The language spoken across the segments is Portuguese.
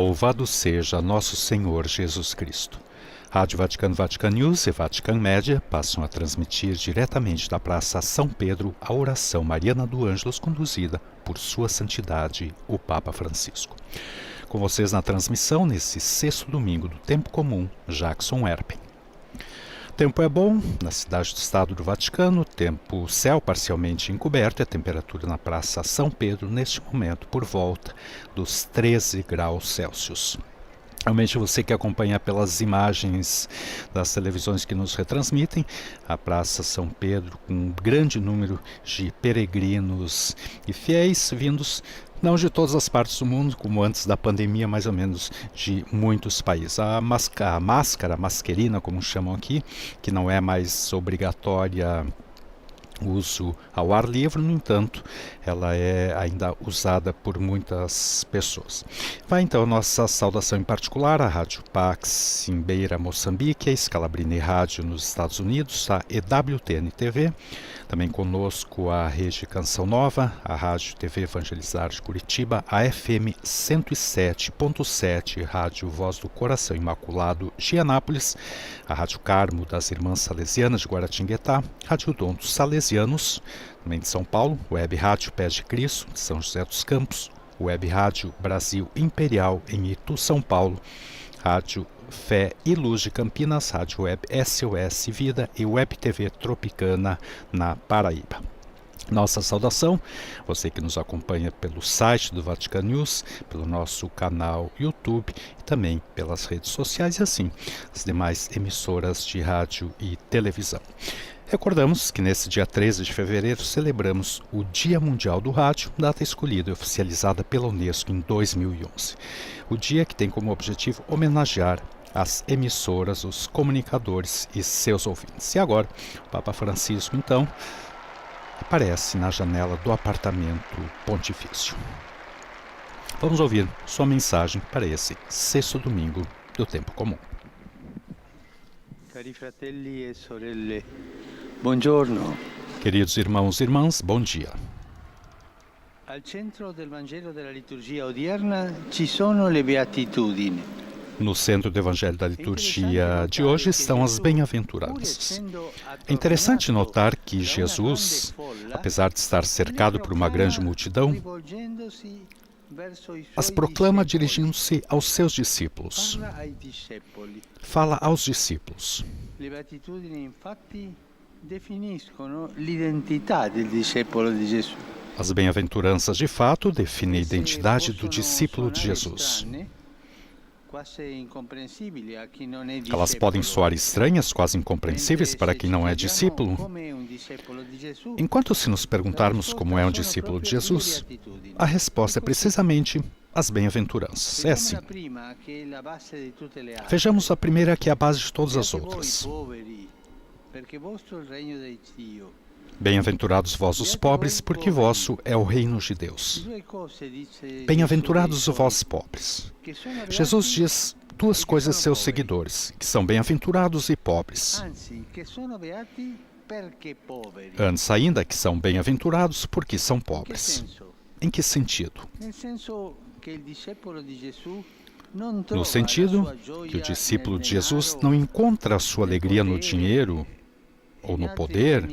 Louvado seja nosso Senhor Jesus Cristo. Rádio Vaticano, Vatican News e Vatican Média passam a transmitir diretamente da Praça São Pedro a oração mariana do Ângelus conduzida por Sua Santidade, o Papa Francisco. Com vocês na transmissão, nesse sexto domingo do Tempo Comum, Jackson Erpen. O tempo é bom na cidade do Estado do Vaticano, céu parcialmente encoberto e a temperatura na Praça São Pedro, neste momento, por volta dos 13 graus Celsius. Realmente você que acompanha pelas imagens das televisões que nos retransmitem, a Praça São Pedro com um grande número de peregrinos e fiéis vindos não de todas as partes do mundo, como antes da pandemia, mais ou menos de muitos países. A mascherina, como chamam aqui, que não é mais obrigatória uso ao ar livre, no entanto, ela é ainda usada por muitas pessoas. Vai então a nossa saudação em particular à Rádio Pax em Beira, Moçambique, a Scalabrini Rádio nos Estados Unidos, a EWTN TV, também conosco a Rede Canção Nova, a Rádio TV Evangelizar de Curitiba, a FM 107.7, Rádio Voz do Coração Imaculado de Anápolis, a Rádio Carmo das Irmãs Salesianas de Guaratinguetá, Rádio Dom dos Salesianos, também de São Paulo, Web Rádio Pés de Cristo, de São José dos Campos, Web Rádio Brasil Imperial em Itu, São Paulo, Rádio Fé e Luz de Campinas, Rádio Web SOS Vida e Web TV Tropicana na Paraíba. Nossa saudação, você que nos acompanha pelo site do Vatican News, pelo nosso canal YouTube e também pelas redes sociais e assim as demais emissoras de rádio e televisão. Recordamos que nesse dia 13 de fevereiro celebramos o Dia Mundial do Rádio, data escolhida e oficializada pela Unesco em 2011. O dia que tem como objetivo homenagear as emissoras, os comunicadores e seus ouvintes. E agora, o Papa Francisco, então, aparece na janela do apartamento pontifício. Vamos ouvir sua mensagem para esse sexto domingo do Tempo Comum. Cari fratelli e sorelle, buongiorno. Queridos irmãos e irmãs, bom dia. Al centro del Vangelo della liturgia odierna ci sono le beatitudini. No centro do Evangelho da liturgia de hoje estão as bem-aventuranças. É interessante notar que Jesus, apesar de estar cercado por uma grande multidão, as proclama dirigindo-se aos seus discípulos. Fala aos discípulos. Le beatitudini infatti definiscono l'identità del discepolo di Gesù. As bem-aventuranças, de fato, definem a identidade do discípulo de Jesus. Elas podem soar estranhas, quase incompreensíveis para quem não é discípulo. Enquanto se nos perguntarmos como é um discípulo de Jesus, a resposta é precisamente as bem-aventuranças. É assim. Vejamos a primeira, que é a base de todas as outras. Bem-aventurados vós os pobres, porque vosso é o reino de Deus. Bem-aventurados vós pobres. Jesus diz duas coisas a seus seguidores, que são bem-aventurados e pobres. Antes ainda, que são bem-aventurados porque são pobres. Em que sentido? No sentido que o discípulo de Jesus não encontra a sua alegria no dinheiro, ou no poder,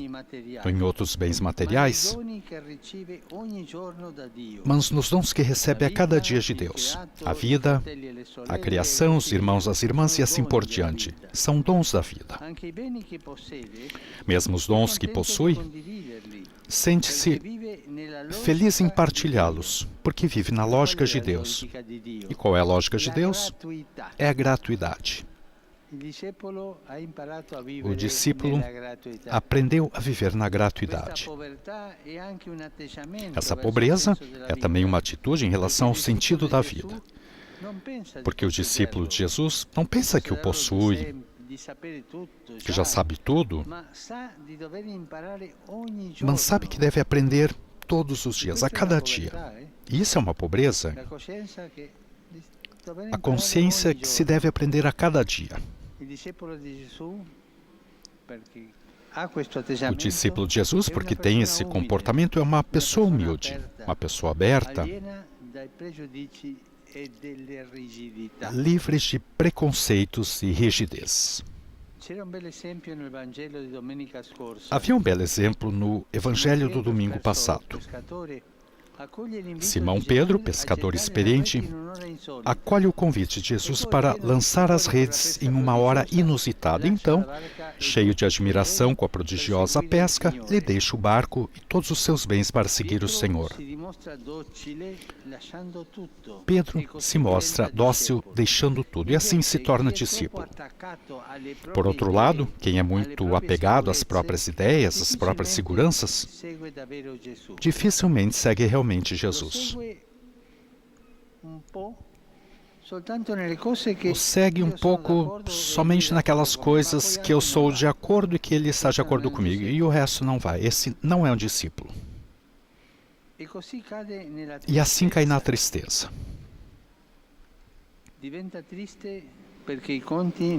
ou em outros bens materiais, mas nos dons que recebe a cada dia de Deus. A vida, a criação, os irmãos, as irmãs e assim por diante. São dons da vida. Mesmo os dons que possui, sente-se feliz em partilhá-los, porque vive na lógica de Deus. E qual é a lógica de Deus? É a gratuidade. O discípulo aprendeu a viver na gratuidade. Essa pobreza é também uma atitude em relação ao sentido da vida. Porque o discípulo de Jesus não pensa que o possui, que já sabe tudo, mas sabe que deve aprender todos os dias, a cada dia. E isso é uma pobreza. A consciência que se deve aprender a cada dia. O discípulo de Jesus, porque tem esse comportamento, é uma pessoa humilde, uma pessoa aberta e delle rigidità. livres de preconceitos e rigidez. C'era un bel esempio nel Vangelo di domenica scorsa. Havia um belo exemplo no Evangelho do domingo passado. Simão Pedro, pescador experiente, acolhe o convite de Jesus para lançar as redes em uma hora inusitada. Então, cheio de admiração com a prodigiosa pesca, lhe deixa o barco e todos os seus bens para seguir o Senhor. Pedro se mostra dócil, deixando tudo, e assim se torna discípulo. Por outro lado, quem é muito apegado às próprias ideias, às próprias seguranças, dificilmente segue realmente Jesus. O segue um pouco somente naquelas coisas que eu sou de acordo e que ele está de acordo comigo, e o resto não vai. Esse não é um discípulo. E assim cai na tristeza.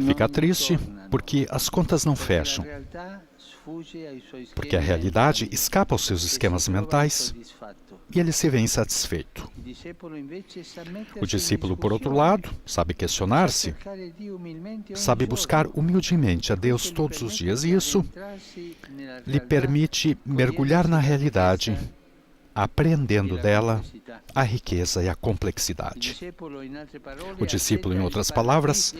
Fica triste porque as contas não fecham, porque a realidade escapa aos seus esquemas mentais e ele se vê insatisfeito. O discípulo, por outro lado, sabe questionar-se, sabe buscar humildemente a Deus todos os dias, e isso lhe permite mergulhar na realidade, apreendendo dela a riqueza e a complexidade. O discípulo, em outras palavras,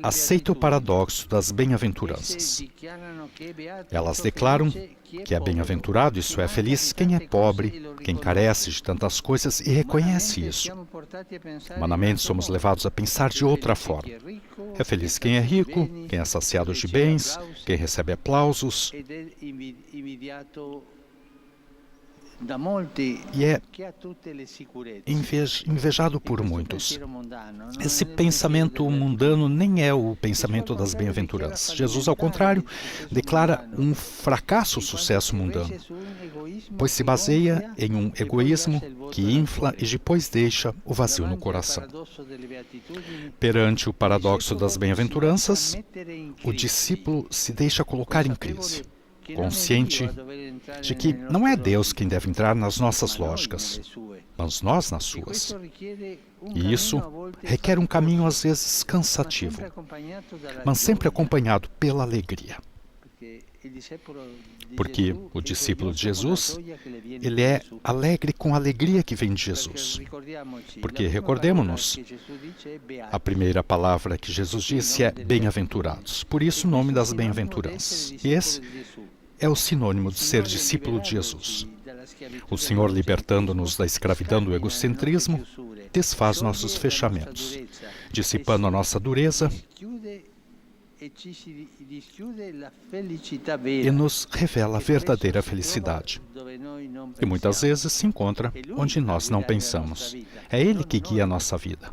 aceita o paradoxo das bem-aventuranças. Elas declaram que é bem-aventurado, isso é, feliz, quem é pobre, quem carece de tantas coisas e reconhece isso. Humanamente, somos levados a pensar de outra forma. É feliz quem é rico, quem é saciado de bens, quem recebe aplausos, e é invejado por muitos. Esse pensamento mundano nem é o pensamento das bem-aventuranças. Jesus, ao contrário, declara um fracasso o sucesso mundano, pois se baseia em um egoísmo que infla e depois deixa o vazio no coração. Perante o paradoxo das bem-aventuranças, o discípulo se deixa colocar em crise, consciente de que não é Deus quem deve entrar nas nossas lógicas, mas nós nas suas. E isso requer um caminho às vezes cansativo, mas sempre acompanhado pela alegria. Porque o discípulo de Jesus, ele é alegre com a alegria que vem de Jesus. Porque, recordemos-nos, a primeira palavra que Jesus disse é bem-aventurados. Por isso o nome das bem-aventuranças. E esse é o sinônimo de ser discípulo de Jesus. O Senhor, libertando-nos da escravidão do egocentrismo, desfaz nossos fechamentos, dissipando a nossa dureza e nos revela a verdadeira felicidade. E muitas vezes se encontra onde nós não pensamos. É Ele que guia a nossa vida.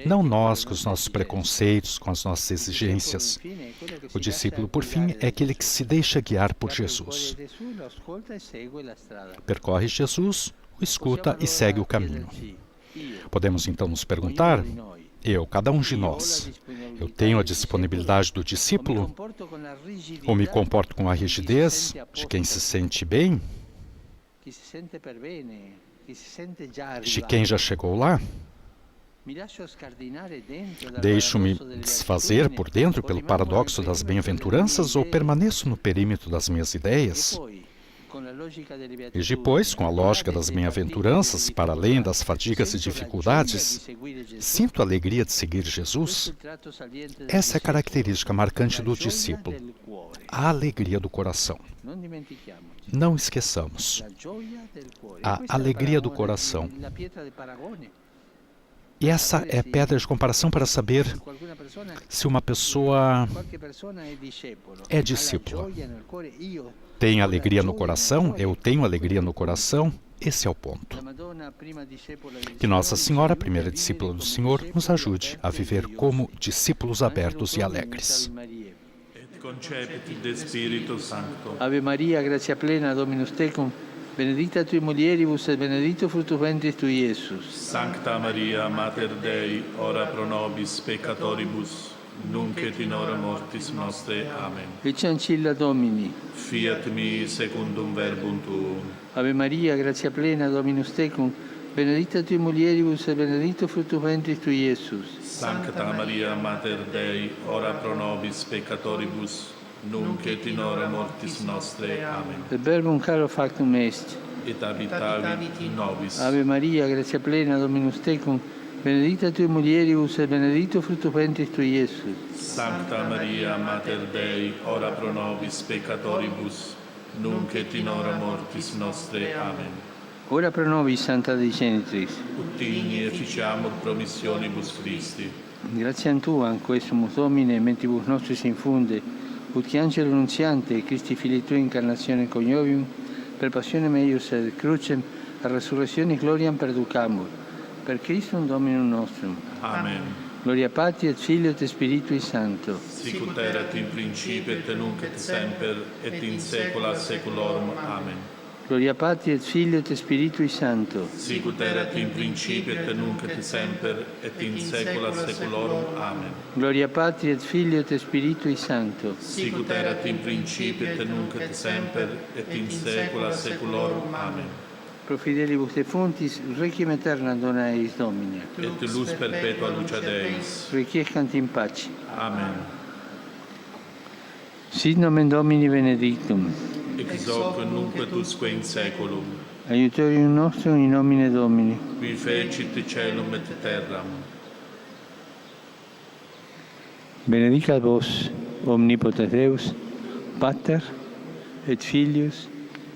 Não nós com os nossos preconceitos, com as nossas exigências. O discípulo, por fim, é aquele que se deixa guiar por Jesus. Percorre Jesus, o escuta e segue o caminho. Podemos então nos perguntar, cada um de nós, eu tenho a disponibilidade do discípulo? Ou me comporto com a rigidez de quem se sente bem? De quem já chegou lá? Deixo-me desfazer por dentro pelo paradoxo das bem-aventuranças ou permaneço no perímetro das minhas ideias? E depois, com a lógica das bem-aventuranças, para além das fadigas e dificuldades, sinto a alegria de seguir Jesus? Essa é a característica marcante do discípulo, a alegria do coração. Não esqueçamos, a alegria do coração. E essa é a pedra de comparação para saber se uma pessoa é discípula. Tem alegria no coração? Eu tenho alegria no coração? Esse é o ponto. Que Nossa Senhora, a primeira discípula do Senhor, nos ajude a viver como discípulos abertos e alegres. Ave Maria, gratia plena, Dominus tecum, benedicta tui mulieribus et benedictus fructus ventris tui, Iesus. Sancta Maria, Mater Dei, ora pro nobis peccatoribus, nunc et in hora mortis nostre. Amen. Ecce ancilla Domini. Fiat mi secundum verbum tuum. Ave Maria, gratia plena, Dominus tecum, benedicta tui mulieribus et benedictus fructus ventris tui, Iesus. Sancta Maria Mater Dei, ora pro nobis peccatoribus, nunc et in hora mortis nostre. Amen. Et verbum caro factum est. Et habitavit in nobis. Ave Maria, gratia plena, Dominus tecum, benedicta tui mulieribus et benedictus fructus ventris tui, Iesus. Sancta Maria Mater Dei, ora pro nobis peccatoribus, nunc et in hora mortis nostre. Amen. Ora pro nobis, Santa Dei Genitrix. Ut digni efficiamur promissionibus Christi. Gratiam Tua, quesumus Domine, mentibus nostris infunde, ut qui angelo nuntiante, Christi Filii Tui incarnatione coniovium, per passionem eius et crucem, a resurrectione gloriam perducamur. Per Christum Dominum nostrum. Amen. Gloria Patri et Filio et Spiritui Sancto. Sic ut erat in principio et nunc et semper et in saecula saeculorum. Amen. Gloria Patri et Filio et Spiritui Sancto. Sic ut erat in principio et nunc et semper et in saecula saeculorum. Amen. Gloria Patri et Filio et Spiritui Sancto. Sic ut erat in principio et nunc et semper et in saecula saeculorum. Amen. Pro fidelibus defuntis, requiem aeternam dona eis Domine. Et lux perpetua luce Deis. Requiescant in pace. Amen. Sit nomen Domini benedictum. Ex hoc nunc et usque in saeculum. Aiutorium nostrum in nomine Domini. Qui fecit caelum et terram. Benedicat vos, omnipotens Deus, Pater, et Filius,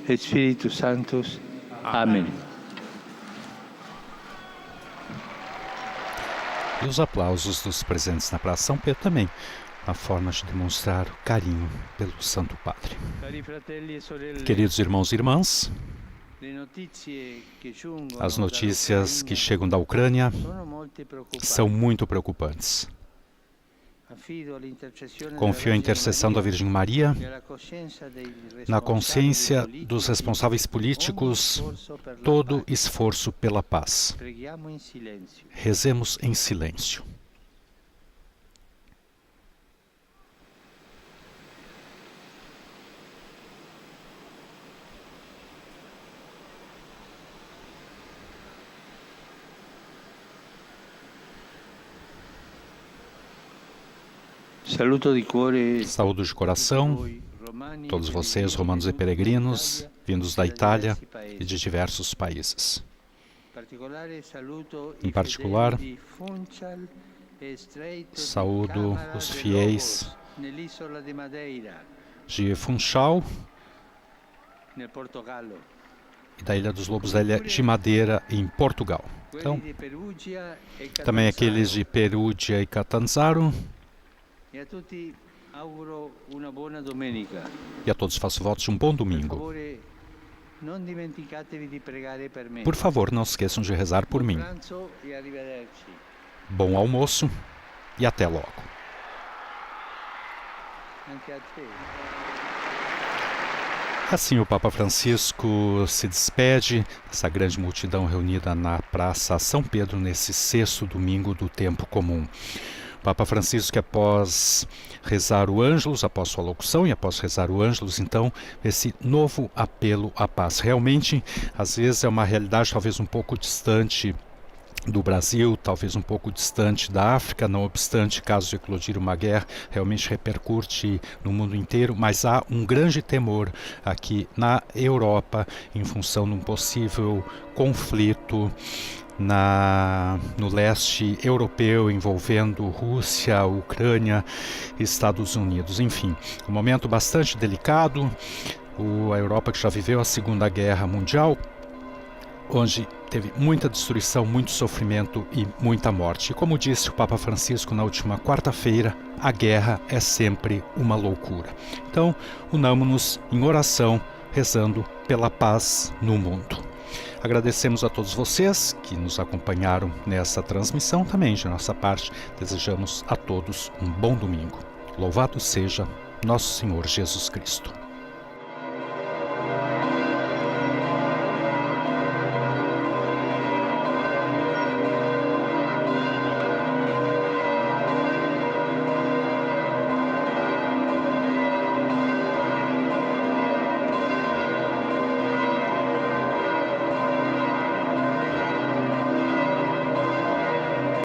et Spiritus Sanctus. Amém. E os aplausos dos presentes na Praça São Pedro também, uma forma de demonstrar o carinho pelo Santo Padre. Queridos irmãos e irmãs, as notícias que chegam da Ucrânia são muito preocupantes. Confio a intercessão da Virgem Maria, na consciência dos responsáveis políticos, todo esforço pela paz. Rezemos em silêncio. Saúdo de coração, todos vocês, romanos e peregrinos, vindos da Itália e de diversos países. Em particular, saúdo os fiéis de Funchal e da Ilha dos Lobos, da Ilha de Madeira, em Portugal. Então, também aqueles de Perúdia e Catanzaro. E a todos faço votos de um bom domingo. Por favor, não se esqueçam de rezar por mim. Bom almoço e até logo. Assim o Papa Francisco se despede dessa grande multidão reunida na Praça São Pedro nesse sexto domingo do tempo comum. Papa Francisco, que após rezar o Ângelus, após sua locução e após rezar o Ângelus, então, esse novo apelo à paz. Realmente, às vezes é uma realidade talvez um pouco distante do Brasil, talvez um pouco distante da África, não obstante, caso eclodir uma guerra, realmente repercute no mundo inteiro, mas há um grande temor aqui na Europa em função de um possível conflito no leste europeu, envolvendo Rússia, Ucrânia e Estados Unidos. Enfim, um momento bastante delicado. A Europa, que já viveu a Segunda Guerra Mundial, onde teve muita destruição, muito sofrimento e muita morte. E como disse o Papa Francisco na última quarta-feira, a guerra é sempre uma loucura. Então, unamo-nos em oração, rezando pela paz no mundo. Agradecemos a todos vocês que nos acompanharam nessa transmissão. Também, de nossa parte, desejamos a todos um bom domingo. Louvado seja nosso Senhor Jesus Cristo.